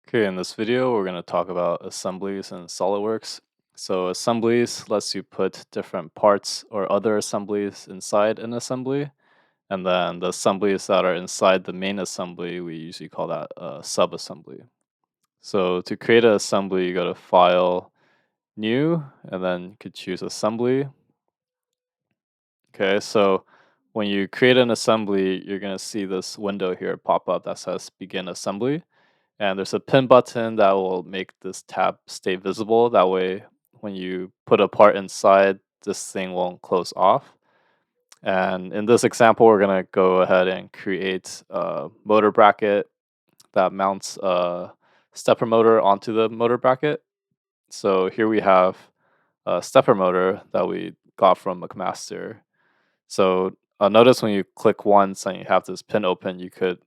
Okay, in this video, we're going to talk about assemblies in Solidworks. So, assemblies lets you put different parts or other assemblies inside an assembly. And then the assemblies that are inside the main assembly, we usually call that a sub-assembly. So, to create an assembly, you go to File, New, and then you could choose Assembly. Okay, so when you create an assembly, you're going to see this window here pop up that says Begin Assembly. And there's a pin button that will make this tab stay visible. That way, when you put a part inside, this thing won't close off. And in this example, we're going to go ahead and create a motor bracket that mounts a stepper motor onto the motor bracket. So here we have a stepper motor that we got from McMaster. So notice when you click once and you have this pin open, you could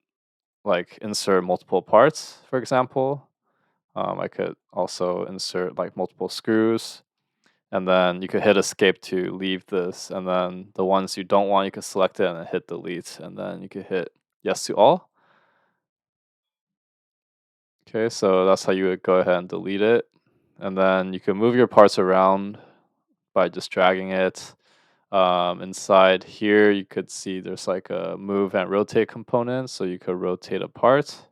like insert multiple parts, for example. I could also insert like multiple screws, and then you could hit escape to leave this. And then the ones you don't want, you can select it and then hit delete, and then you could hit yes to all. Okay, so that's how you would go ahead and delete it. And then you can move your parts around by just dragging it. Inside here, you could see there's like a move and rotate component, so you could rotate a part.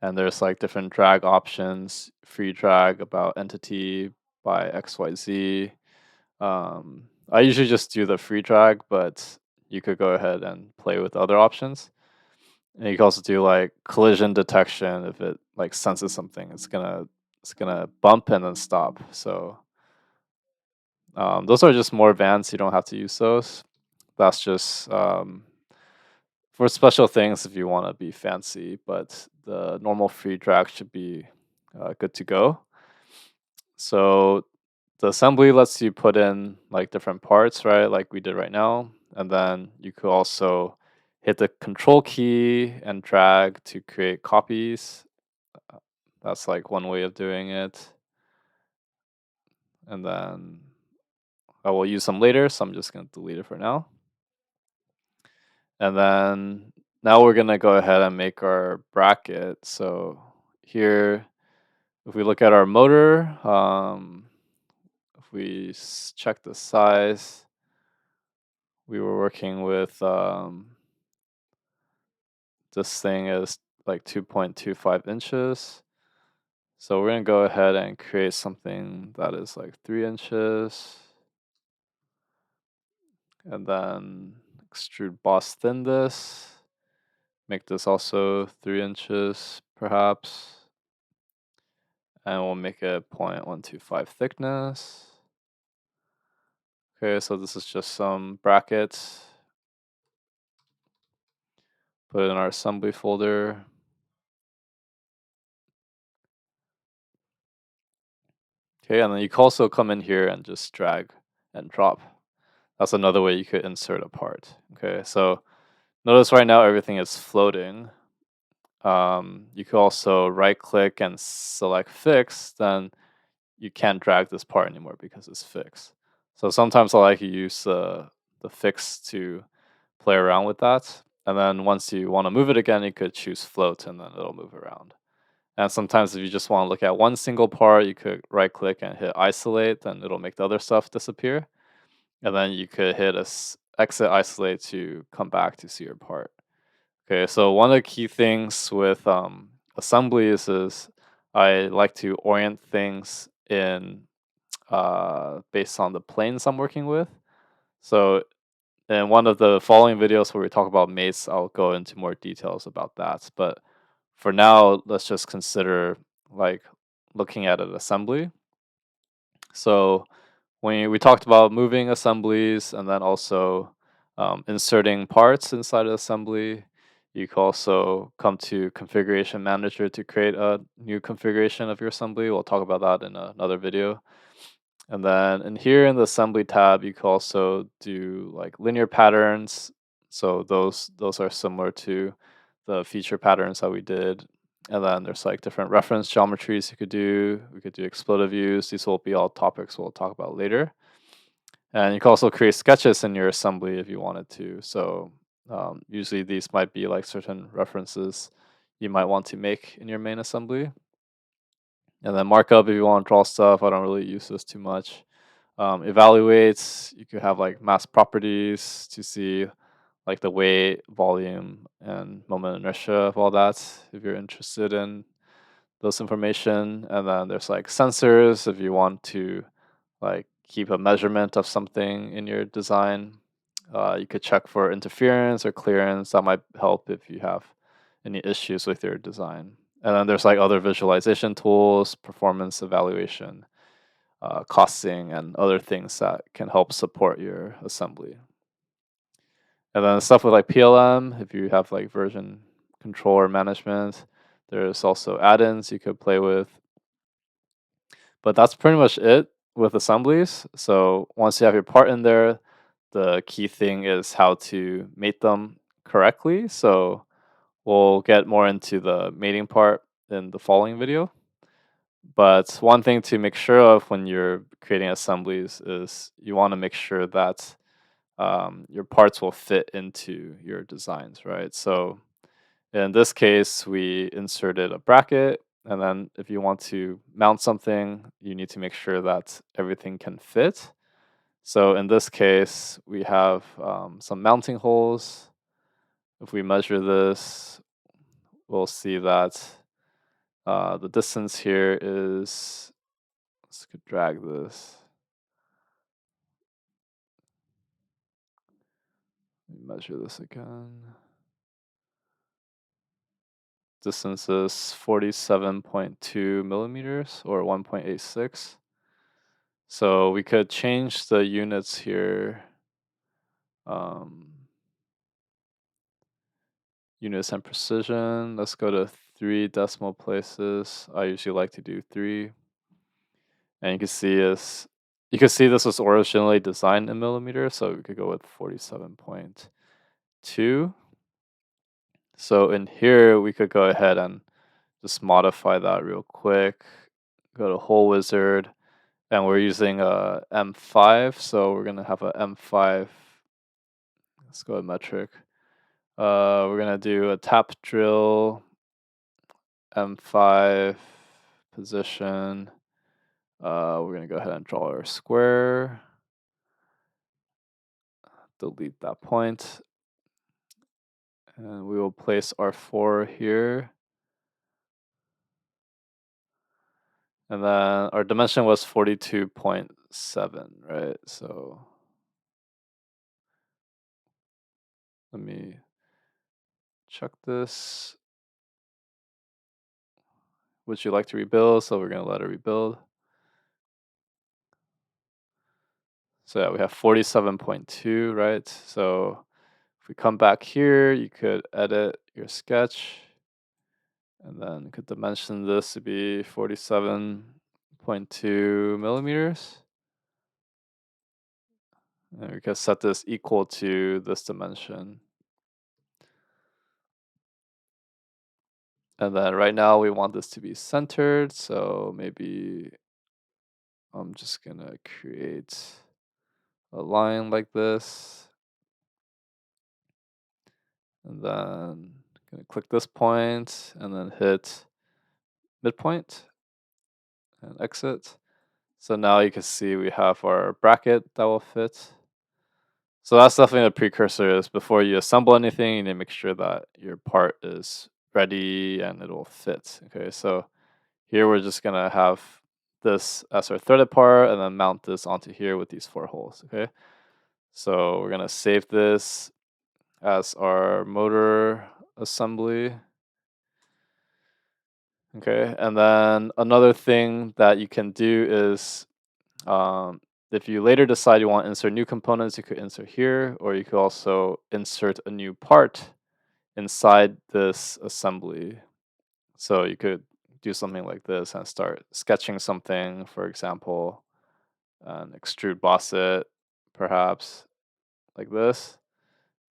And there's like different drag options, free drag about entity by XYZ. I usually just do the free drag, but you could go ahead and play with other options. And you can also do like collision detection. If it like senses something, it's gonna bump and then stop. So those are just more advanced. You don't have to use those. That's just for special things if you want to be fancy, but the normal free drag should be good to go. So the assembly lets you put in like different parts, right? Like we did right now. And then you could also hit the control key and drag to create copies. Uh, That's like one way of doing it. And then I will use them later, so I'm just going to delete it for now. And then now we're going to go ahead and make our bracket. So here, if we look at our motor, if we check the size, we were working with this thing is like 2.25 inches. So we're going to go ahead and create something that is like 3 inches. And then extrude boss thin this. Make this also 3 inches perhaps. And we'll make it 0.125 thickness. Okay, so this is just some brackets. Put it in our assembly folder. Okay, and then you can also come in here and just drag and drop. That's another way you could insert a part. Okay, so notice right now everything is floating. You could also right click and select fix, then you can't drag this part anymore because it's fixed. So sometimes I like to use the fix to play around with that. And then once you want to move it again, you could choose float and then it'll move around. And sometimes if you just want to look at one single part, you could right click and hit isolate, then it'll make the other stuff disappear. And then you could hit exit isolate to come back to see your part. Okay, so one of the key things with assemblies is I like to orient things in based on the planes I'm working with. So in one of the following videos where we talk about mates, I'll go into more details about that. But for now, let's just consider like looking at an assembly. So when we talked about moving assemblies and then also inserting parts inside the assembly, you can also come to Configuration Manager to create a new configuration of your assembly. We'll talk about that in another video. And then in here in the assembly tab, you can also do like linear patterns. So those are similar to the feature patterns that we did. And then there's like different reference geometries you could do. We could do exploded views. These will be all topics we'll talk about later. And you can also create sketches in your assembly if you wanted to. So usually these might be like certain references you might want to make in your main assembly. And then markup if you want to draw stuff. I don't really use this too much. Evaluates, you could have like mass properties to see like the weight, volume, and moment inertia of all that if you're interested in those information. And then there's like sensors if you want to like keep a measurement of something in your design. You could check for interference or clearance. That might help if you have any issues with your design. And then there's like other visualization tools, performance evaluation, costing, and other things that can help support your assembly. And then stuff with like PLM, if you have like version control or management, there's also add-ins you could play with. But that's pretty much it with assemblies. So once you have your part in there, the key thing is how to mate them correctly. So we'll get more into the mating part in the following video. But one thing to make sure of when you're creating assemblies is you want to make sure that your parts will fit into your designs, right? So in this case, we inserted a bracket, and then if you want to mount something, you need to make sure that everything can fit. So in this case, we have some mounting holes. If we measure this, we'll see that the distance here is, let's drag this, measure this again. Distance is 47.2 millimeters or 1.86. So we could change the units here. Um, Units and precision. Let's go to 3 decimal places. I usually like to do 3. And you can see this was originally designed in millimeters, so we could go with 47.2. So in here we could go ahead and just modify that real quick. Go to Hole Wizard, and we're using a M5, so we're gonna have a M5. Let's go with metric. We're gonna do a tap drill, M5 position. We're gonna go ahead and draw our square. Delete that point, and we will place our 4 here. And then our dimension was 42.7, right? So let me check this. Would you like to rebuild? So we're gonna let it rebuild. So yeah, we have 47.2, right? So if we come back here, you could edit your sketch and then you could dimension this to be 47.2 millimeters. And we can set this equal to this dimension. And then right now we want this to be centered. So maybe I'm just gonna create a line like this. And then gonna click this point and then hit midpoint and exit. So now you can see we have our bracket that will fit. So that's definitely a precursor is before you assemble anything, you need to make sure that your part is ready and it will fit. Okay, so here we're just gonna have this as our threaded part and then mount this onto here with these 4 holes. Okay, so we're gonna save this as our motor assembly. Okay, and then another thing that you can do is if you later decide you want to insert new components, you could insert here, or you could also insert a new part inside this assembly. So you could do something like this and start sketching something, for example, and extrude boss it, perhaps like this,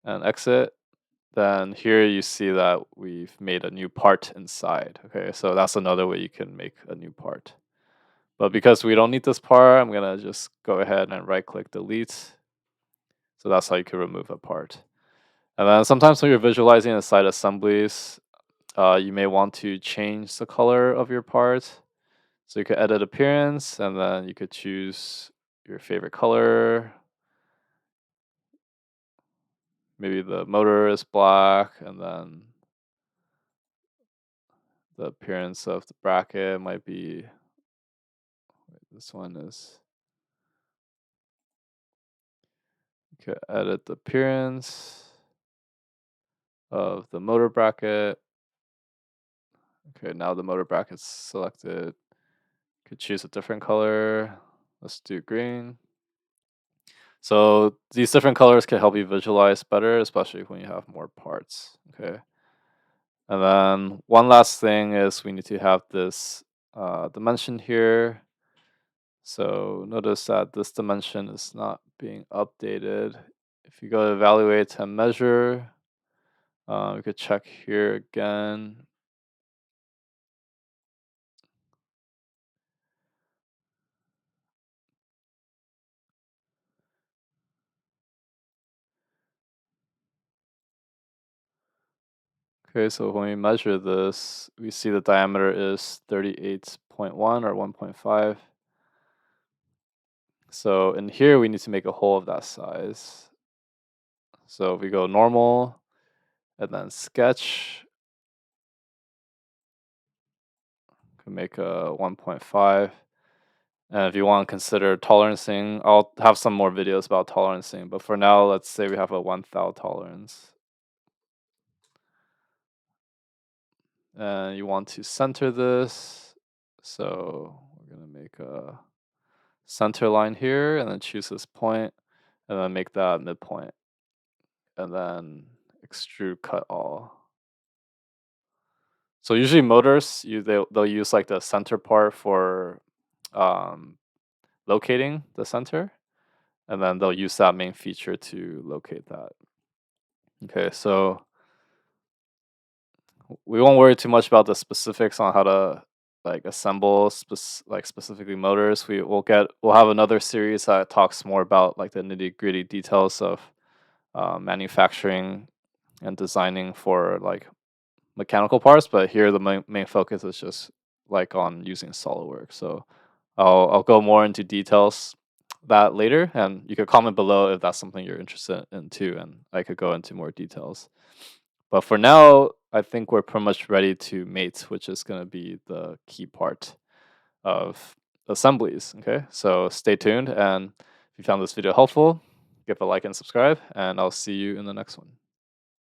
and exit. Then here you see that we've made a new part inside. Okay, so that's another way you can make a new part. But because we don't need this part, I'm gonna just go ahead and right click delete. So that's how you can remove a part. And then sometimes when you're visualizing inside assemblies, you may want to change the color of your part. So you could edit appearance, and then you could choose your favorite color. Maybe the motor is black, and then the appearance of the bracket might be, this one is, you could edit the appearance of the motor bracket. Okay, now the motor bracket's selected. Could choose a different color. Let's do green. So these different colors can help you visualize better, especially when you have more parts. Okay. And then one last thing is we need to have this dimension here. So notice that this dimension is not being updated. If you go to evaluate and measure, we could check here again. Okay, so when we measure this, we see the diameter is 38.1 or 1.5. So in here, we need to make a hole of that size. So if we go normal and then sketch, can make a 1.5. And if you want to consider tolerancing, I'll have some more videos about tolerancing. But for now, let's say we have a 1 thou tolerance. And you want to center this. So we're going to make a center line here and then choose this point and then make that midpoint. And then extrude cut all. So usually motors, they'll use like the center part for um, locating the center, and then they'll use that main feature to locate that. Okay, so we won't worry too much about the specifics on how to like assemble specifically motors. We'll have another series that talks more about like the nitty gritty details of manufacturing and designing for like mechanical parts. But here the main focus is just like on using SolidWorks. So I'll go more into details that later, and you could comment below if that's something you're interested in too, and I could go into more details. But for now, I think we're pretty much ready to mate, which is going to be the key part of assemblies. Okay, so stay tuned, and if you found this video helpful, give a like and subscribe, and I'll see you in the next one.